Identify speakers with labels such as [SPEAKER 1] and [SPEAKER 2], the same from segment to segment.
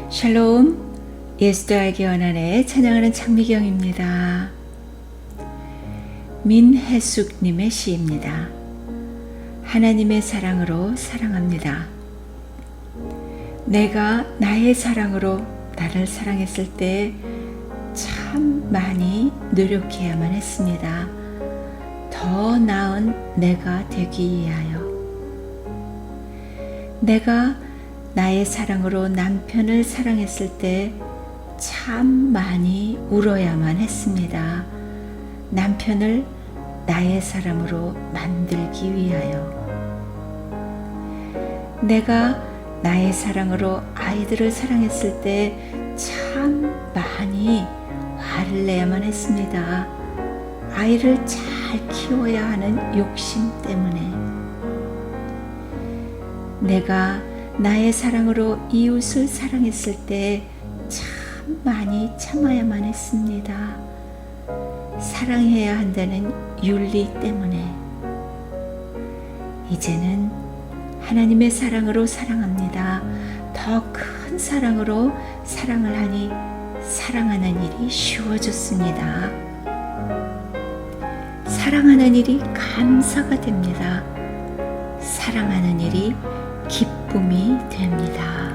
[SPEAKER 1] 샬롬, 예수도 알기 원하네 찬양하는 장미경입니다. 민혜숙님의 시입니다. 하나님의 사랑으로 사랑합니다. 내가 나의 사랑으로 나를 사랑했을 때 참 많이 노력해야만 했습니다. 더 나은 내가 되기 위하여. 내가 나의 사랑으로 남편을 사랑했을 때 참 많이 울어야만 했습니다. 남편을 나의 사람으로 만들기 위하여. 내가 나의 사랑으로 아이들을 사랑했을 때 참 많이 화를 내야만 했습니다. 아이를 잘 키워야 하는 욕심 때문에. 내가 나의 사랑으로 이웃을 사랑했을 때 참 많이 참아야만 했습니다. 사랑해야 한다는 윤리 때문에. 이제는 하나님의 사랑으로 사랑합니다. 더 큰 사랑으로 사랑을 하니 사랑하는 일이 쉬워졌습니다. 사랑하는 일이 감사가 됩니다. 사랑하는 일이 기쁨이 됩니다.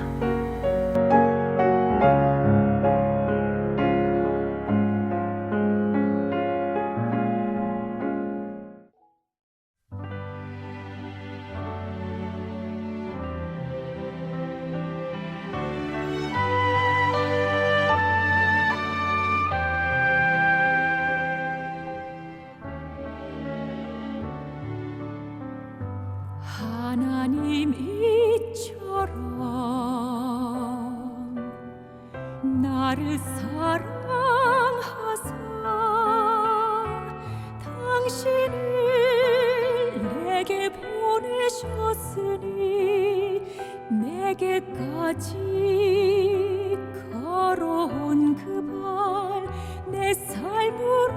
[SPEAKER 2] 하나님 이처럼 나를 사랑하사 당신을 내게 보내셨으니 내게까지 걸어온 그 발 내 삶으로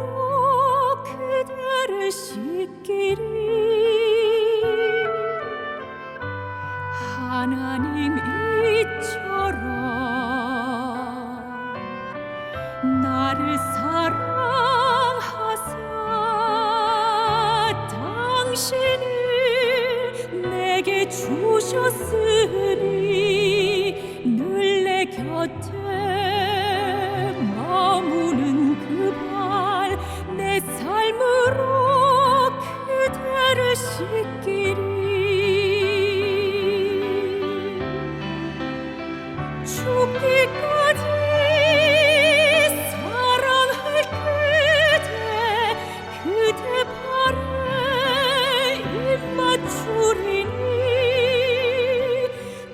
[SPEAKER 2] 그대를 씻기리. 하나님 이처럼 나를 사랑하사 당신을 내게 주셨으니 늘 내 곁에 머무는 그 발 내 삶으로 그대를 씻기리. 죽기까지 사랑할 그대 발에 입 맞추리니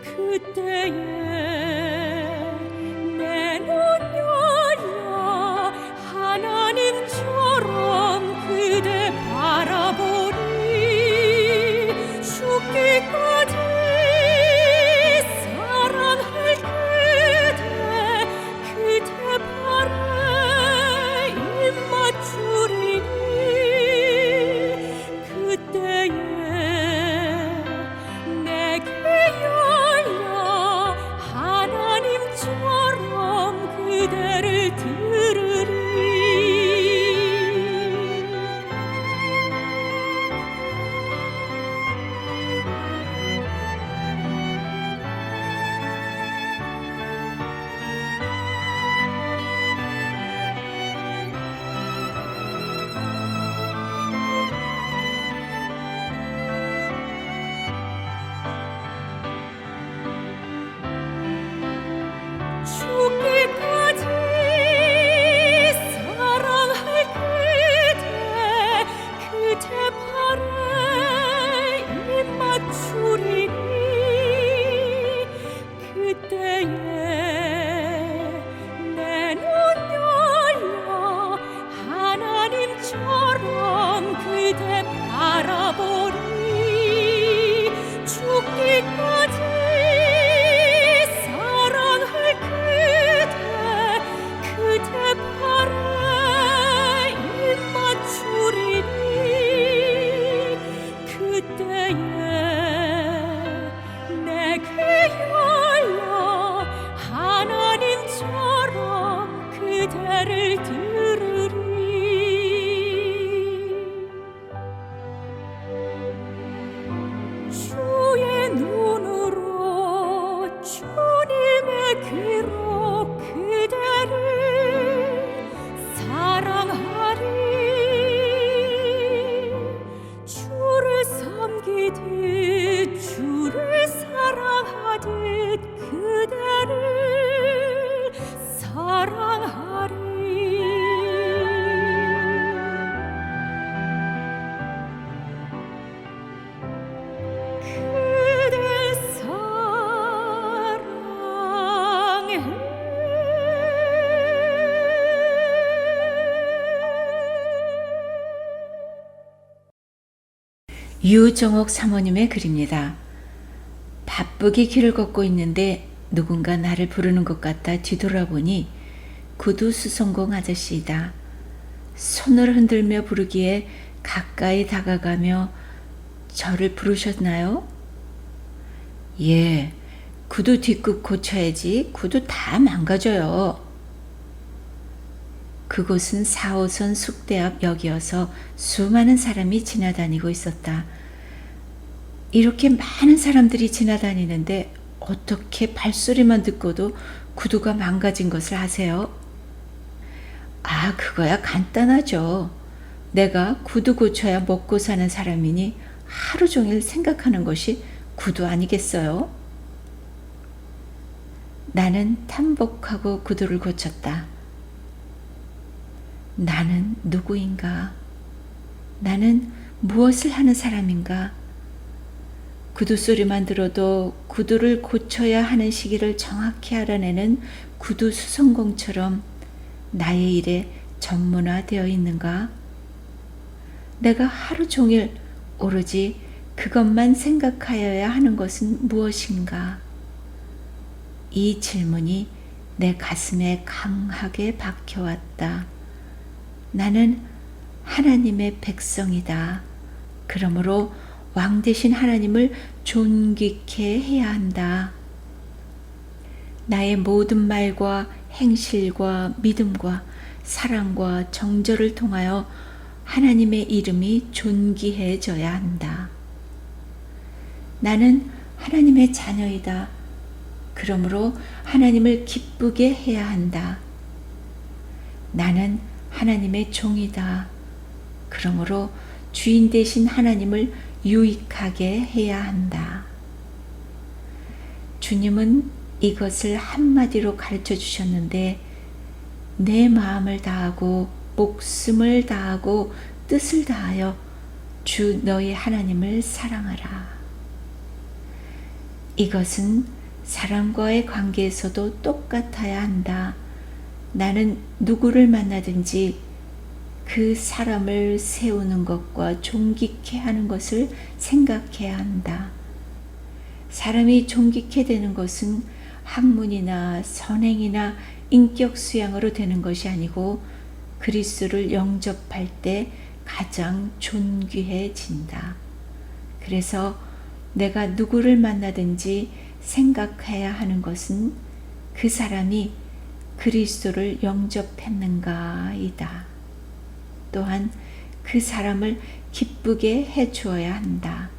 [SPEAKER 2] 그때에 내 눈 열려 하나님처럼 그대 바라보리. 죽기까지 죽기까지 사랑할 그대 발에 입 맞추리니 그때에 내 눈 열려 하나님처럼 그대 바라보리. 죽기까지 그대 발에 입 맞추리니 그때에 내게 열려 하나
[SPEAKER 1] 유정옥 사모님의 글입니다. 바쁘게 길을 걷고 있는데 누군가 나를 부르는 것 같다 뒤돌아보니 구두 수성공 아저씨이다. 손을 흔들며 부르기에 가까이 다가가며 저를 부르셨나요? 예, 구두 뒷굽 고쳐야지 구두 다 망가져요. 그곳은 4호선 숙대 앞 역이어서 수많은 사람이 지나다니고 있었다. 이렇게 많은 사람들이 지나다니는데 어떻게 발소리만 듣고도 구두가 망가진 것을 아세요? 아, 그거야 간단하죠. 내가 구두 고쳐야 먹고 사는 사람이니 하루 종일 생각하는 것이 구두 아니겠어요? 나는 탐복하고 구두를 고쳤다. 나는 누구인가? 나는 무엇을 하는 사람인가? 구두 소리만 들어도 구두를 고쳐야 하는 시기를 정확히 알아내는 구두 수성공처럼 나의 일에 전문화되어 있는가? 내가 하루 종일 오로지 그것만 생각하여야 하는 것은 무엇인가? 이 질문이 내 가슴에 강하게 박혀왔다. 나는 하나님의 백성이다. 그러므로 왕 되신 하나님을 존귀케 해야 한다. 나의 모든 말과 행실과 믿음과 사랑과 정절을 통하여 하나님의 이름이 존귀해져야 한다. 나는 하나님의 자녀이다. 그러므로 하나님을 기쁘게 해야 한다. 나는 하나님의 종이다. 그러므로 주인 되신 하나님을 유익하게 해야 한다. 주님은 이것을 한마디로 가르쳐 주셨는데 내 마음을 다하고 목숨을 다하고 뜻을 다하여 주 너희 하나님을 사랑하라. 이것은 사람과의 관계에서도 똑같아야 한다. 나는 누구를 만나든지 그 사람을 세우는 것과 존귀케 하는 것을 생각해야 한다. 사람이 존귀케 되는 것은 학문이나 선행이나 인격 수양으로 되는 것이 아니고 그리스도를 영접할 때 가장 존귀해진다. 그래서 내가 누구를 만나든지 생각해야 하는 것은 그 사람이 그리스도를 영접했는가이다. 또한 그 사람을 기쁘게 해 주어야 한다.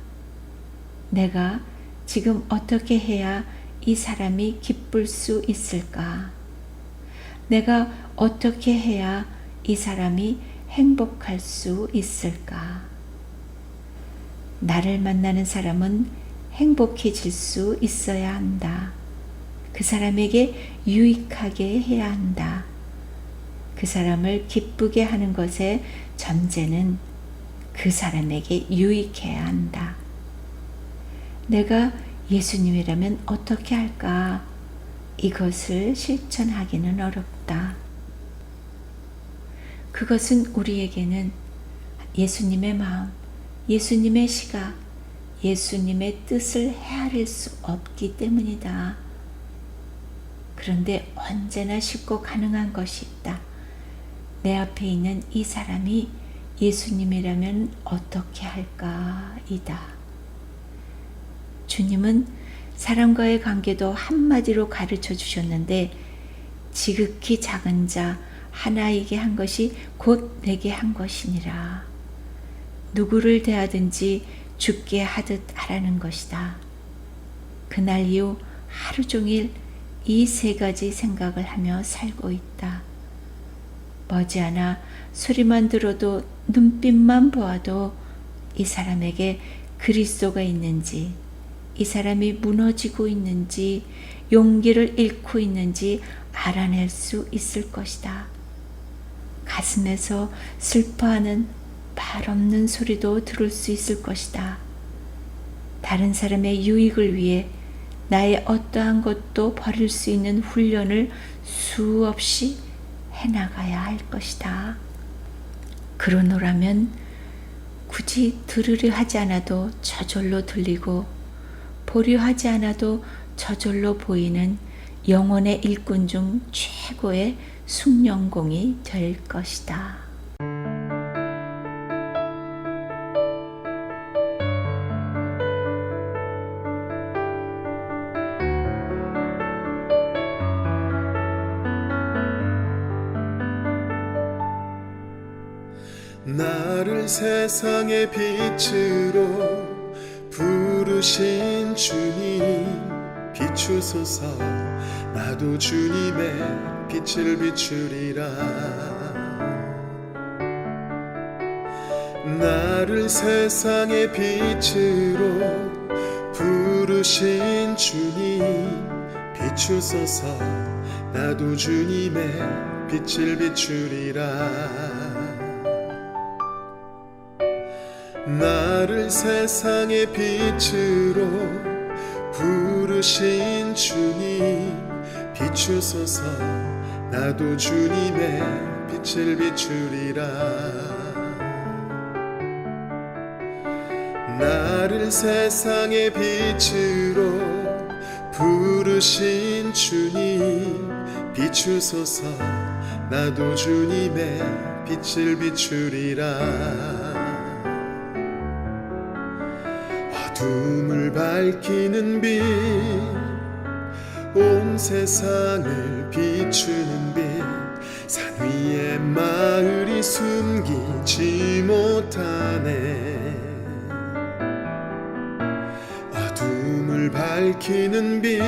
[SPEAKER 1] 내가 지금 어떻게 해야 이 사람이 기쁠 수 있을까? 내가 어떻게 해야 이 사람이 행복할 수 있을까? 나를 만나는 사람은 행복해질 수 있어야 한다. 그 사람에게 유익하게 해야 한다. 그 사람을 기쁘게 하는 것의 전제는 그 사람에게 유익해야 한다. 내가 예수님이라면 어떻게 할까? 이것을 실천하기는 어렵다. 그것은 우리에게는 예수님의 마음, 예수님의 시각, 예수님의 뜻을 헤아릴 수 없기 때문이다. 그런데 언제나 쉽고 가능한 것이 있다. 내 앞에 있는 이 사람이 예수님이라면 어떻게 할까? 이다. 주님은 사람과의 관계도 한마디로 가르쳐 주셨는데 지극히 작은 자 하나에게 한 것이 곧 내게 한 것이니라. 누구를 대하든지 주께 하듯 하라는 것이다. 그날 이후 하루 종일 이 세 가지 생각을 하며 살고 있다. 머지않아 소리만 들어도 눈빛만 보아도 이 사람에게 그리스도가 있는지, 이 사람이 무너지고 있는지, 용기를 잃고 있는지 알아낼 수 있을 것이다. 가슴에서 슬퍼하는 말 없는 소리도 들을 수 있을 것이다. 다른 사람의 유익을 위해 나의 어떠한 것도 버릴 수 있는 훈련을 수없이 해나가야 할 것이다. 그러노라면 굳이 들으려 하지 않아도 저절로 들리고 보려 하지 않아도 저절로 보이는 영혼의 일꾼 중 최고의 숭령공이 될 것이다.
[SPEAKER 3] 나를 세상의 빛으로 부르신 주님 비추소서. 나도 주님의 빛을 비추리라. 나를 세상의 빛으로 부르신 주님 비추소서. 나도 주님의 빛을 비추리라. 나를 세상의 빛으로 부르신 주님 비추소서. 나도 주님의 빛을 비추리라. 나를 세상의 빛으로 부르신 주님 비추소서. 나도 주님의 빛을 비추리라. 어둠을 밝히는 빛, 온 세상을 비추는 빛, 산 위에 마을이 숨기지 못하네. 어둠을 밝히는 빛,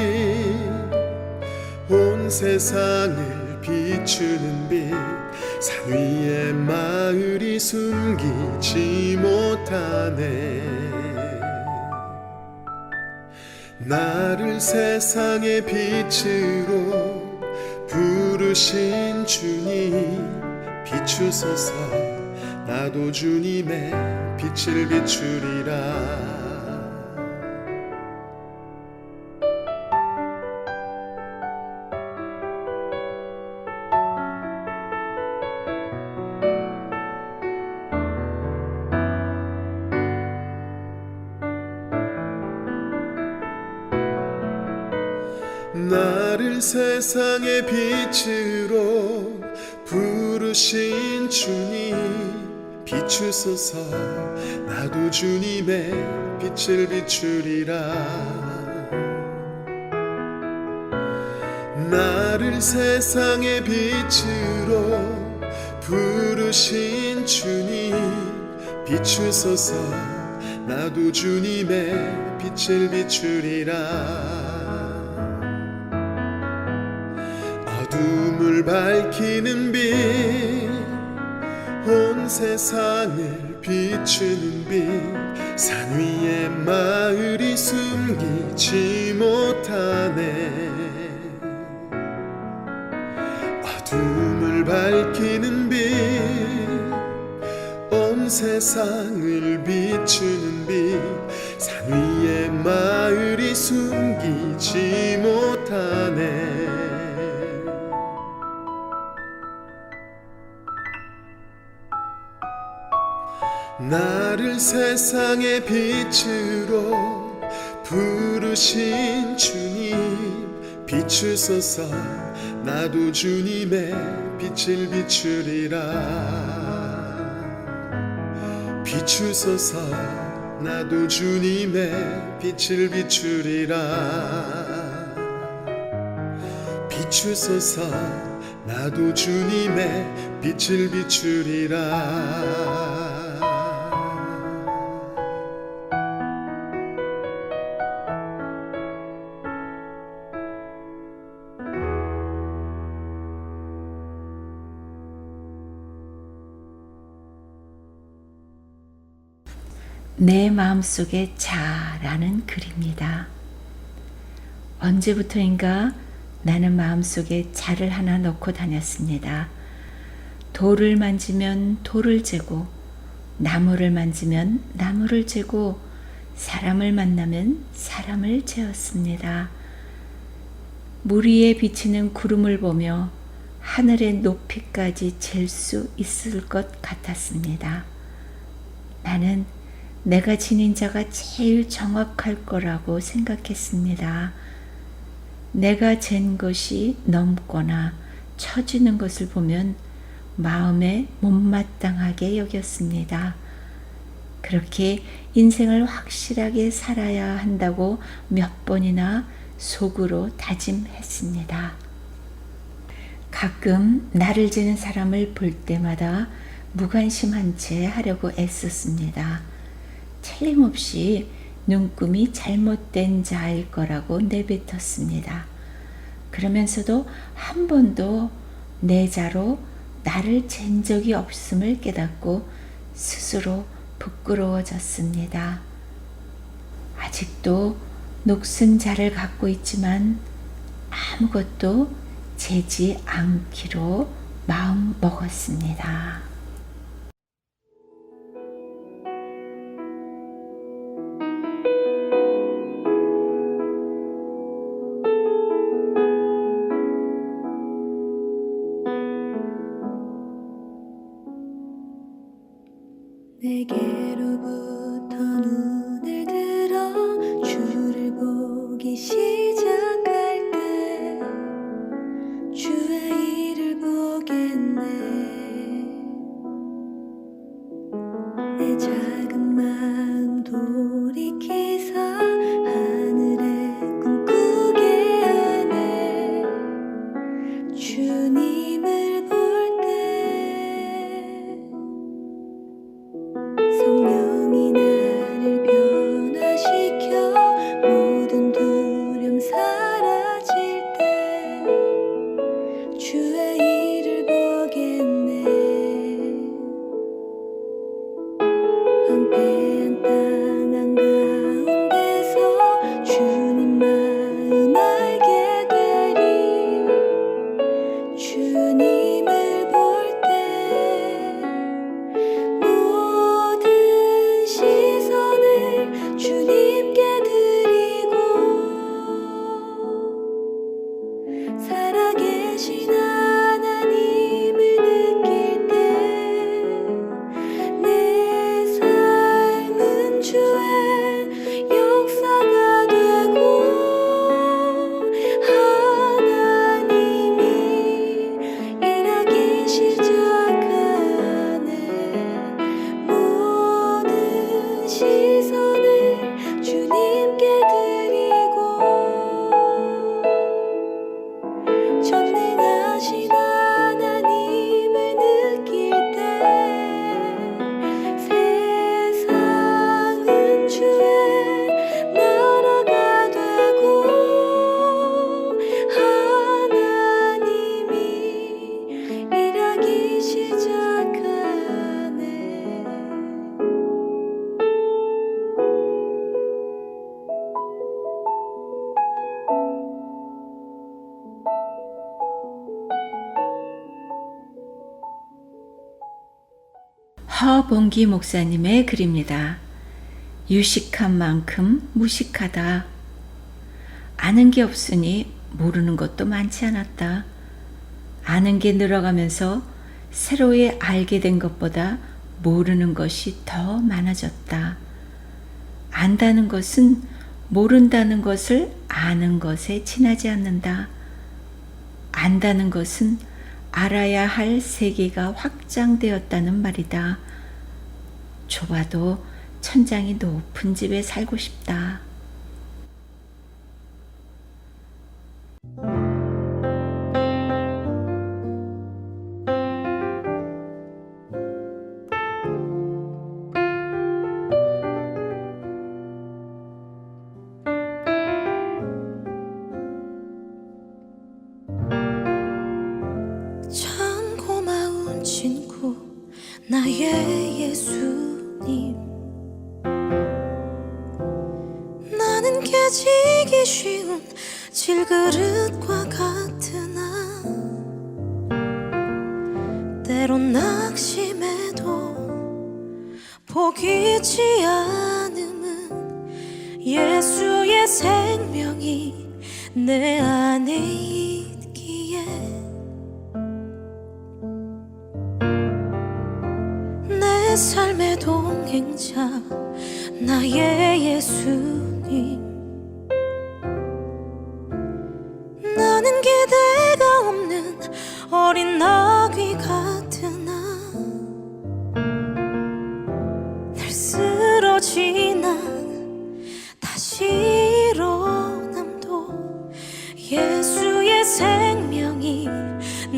[SPEAKER 3] 온 세상을 비추는 빛, 산 위에 마을이 숨기지 못하네. 나를 세상의 빛으로 부르신 주님 비추소서. 나도 주님의 빛을 비추리라. 나를 세상의 빛으로 부르신 주님 비추소서. 나도 주님의 빛을 비추리라. 나를 세상의 빛으로 부르신 주님 비추소서. 나도 주님의 빛을 비추리라. 어둠을 밝히는 빛, 온 세상을 비추는 빛, 산 위에 마을이 숨기지 못하네. 어둠을 밝히는 빛, 온 세상을 비추는 빛, 산 위에 마을이 숨기지 못하네. 나를 세상의 빛으로 부르신 주님 비추소서. 나도 주님의 빛을 비추리라. 비추소서. 나도 주님의 빛을 비추리라. 비추소서. 나도 주님의 빛을 비추리라.
[SPEAKER 1] 내 마음속의 자라는 글입니다. 언제부터인가 나는 마음속에 자를 하나 넣고 다녔습니다. 돌을 만지면 돌을 재고, 나무를 만지면 나무를 재고, 사람을 만나면 사람을 재었습니다. 물 위에 비치는 구름을 보며 하늘의 높이까지 잴 수 있을 것 같았습니다. 나는 내가 지닌 자가 제일 정확할 거라고 생각했습니다. 내가 잰 것이 넘거나 처지는 것을 보면 마음에 못마땅하게 여겼습니다. 그렇게 인생을 확실하게 살아야 한다고 몇 번이나 속으로 다짐했습니다. 가끔 나를 재는 사람을 볼 때마다 무관심한 채 하려고 애썼습니다. 틀림없이 눈금이 잘못된 자일 거라고 내뱉었습니다. 그러면서도 한 번도 내 자로 나를 잰 적이 없음을 깨닫고 스스로 부끄러워졌습니다. 아직도 녹슨 자를 갖고 있지만 아무것도 재지 않기로 마음 먹었습니다.
[SPEAKER 4] 내게로부터 눈을 들어 주를 보기 시작할 때 주의 일을 보겠네. 내 작은 마음 돌이키사 하늘에 꿈꾸게 하네. 주님을 볼 때 성령이 나를 변화시켜 모든 두려움 사라질 때 주의 일을 보겠네. 황폐한 땅 한가운데서 주님 마음 알게 되리. 주님을 볼 때 모든 시선을 주님께 드리고 살아계신 하나님을 느낄 때 내 삶은 주의 역사가 되고 하나님이 일하기 시작하네. 모든 시선을 주님께 드리고 전능하신 하나님을 느낄 때 세상은 주의 나라가 되고 하나님이 일하기 시작하네.
[SPEAKER 1] 허봉기 목사님의 글입니다. 유식한 만큼 무식하다. 아는 게 없으니 모르는 것도 많지 않았다. 아는 게 늘어가면서 새로이 알게 된 것보다 모르는 것이 더 많아졌다. 안다는 것은 모른다는 것을 아는 것에 지나지 않는다. 안다는 것은 알아야 할 세계가 확장되었다는 말이다. 좁아도 천장이 높은 집에 살고 싶다.
[SPEAKER 4] 참 고마운 친구 나의 예수님. 나는 깨지기 쉬운 질그릇과 같으나 때론 낙심해도 포기치 않음은 예수의 생명이 내 안에 있기에 내 내 삶의 동행자 나의 예수님 나는 기대가 없는 어린 나귀 같으나 늘 쓰러지나 다시 일어남도 예수의 생명이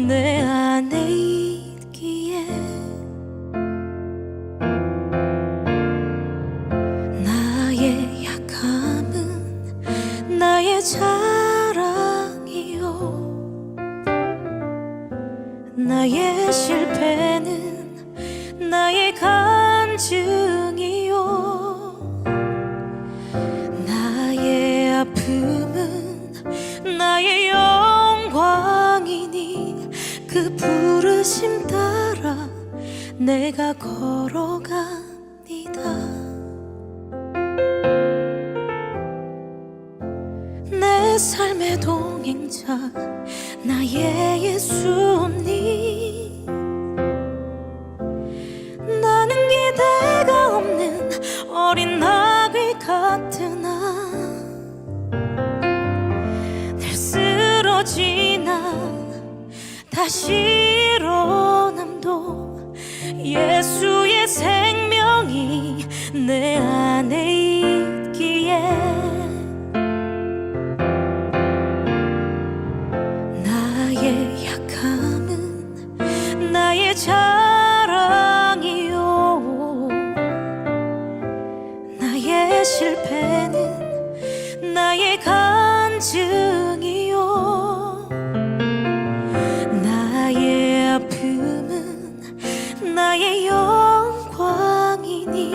[SPEAKER 4] 내 안에 있기에 나의 약함은 나의 자랑이요 나의 실패는 나의 간증이요 나의 아픔은 나의 영광이니 그 부르심 따라 내가 걸어갑니다 내 삶의 동행자 나의 예수님 나는 기대가 없는 어린 나귀 같으나 늘 쓰러지나 다시 일어남도 예수의 생명이 내 안에 있기에 나의 약함은 나의 자랑이요 나의 실패는 나의 간증이요 나의 아픔은 나의 영광이니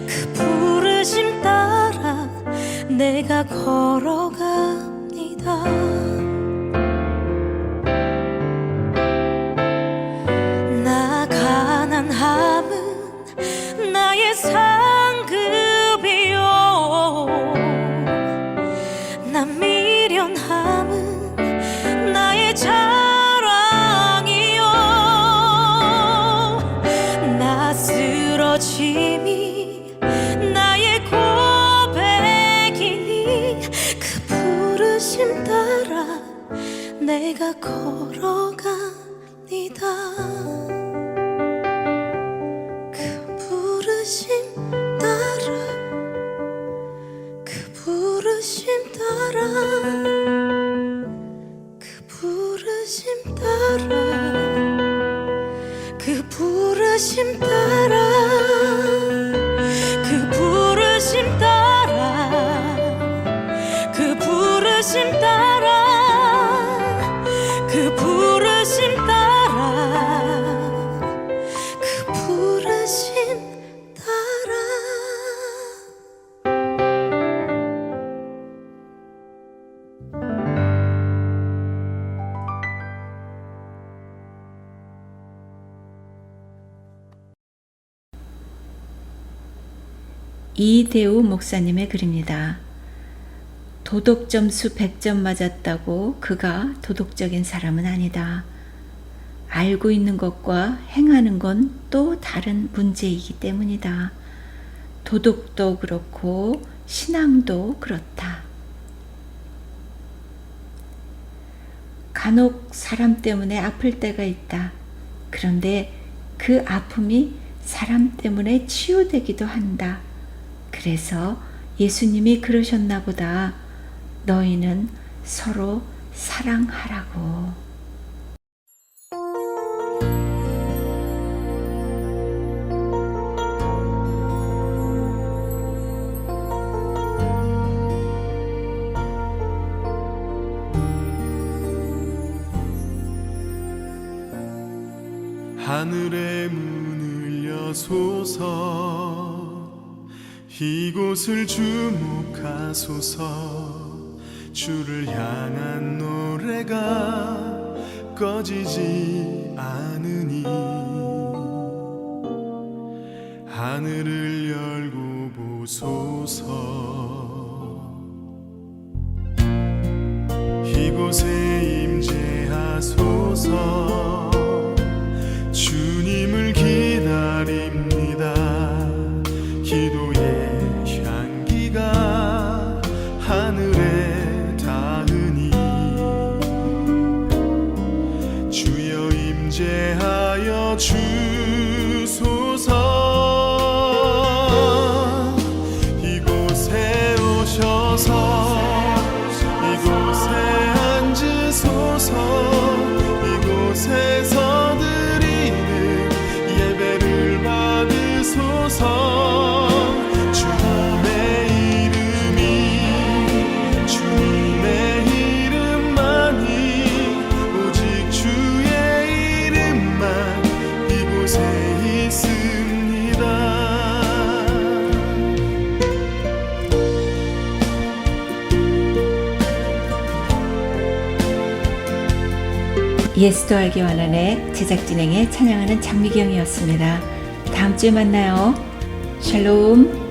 [SPEAKER 4] 그 부르심 따라 내가 걸어갑니다 나 가난함은 나의 상급이요 나 미련함은 나의 자랑이요 나 쓰러짐이 나의 고백이니 그 부르심 따라 내가 걸어갑니다 그 부르심 따라 그 부르심 따라 그 부르심 따라 그 부르심 따라 그 부르심 따라 그 부르심 따라 그 부르심 따라 그 부르심 따라
[SPEAKER 1] 이대우 목사님의 글입니다. 도덕 점수 100점 맞았다고 그가 도덕적인 사람은 아니다. 알고 있는 것과 행하는 건 또 다른 문제이기 때문이다. 도덕도 그렇고 신앙도 그렇다. 간혹 사람 때문에 아플 때가 있다. 그런데 그 아픔이 사람 때문에 치유되기도 한다. 그래서 예수님이 그러셨나 보다. 너희는 서로 사랑하라고.
[SPEAKER 3] 하늘의 문을 여소서 이곳을 주목하소서 주를 향한 노래가 꺼지지 않으니 하늘을 열고 보소서 이곳에 임재하소서 주님을 기다립니다
[SPEAKER 1] 예수도 알기 원하네 제작진행의 찬양하는 장미경이었습니다. 다음 주에 만나요. 샬롬.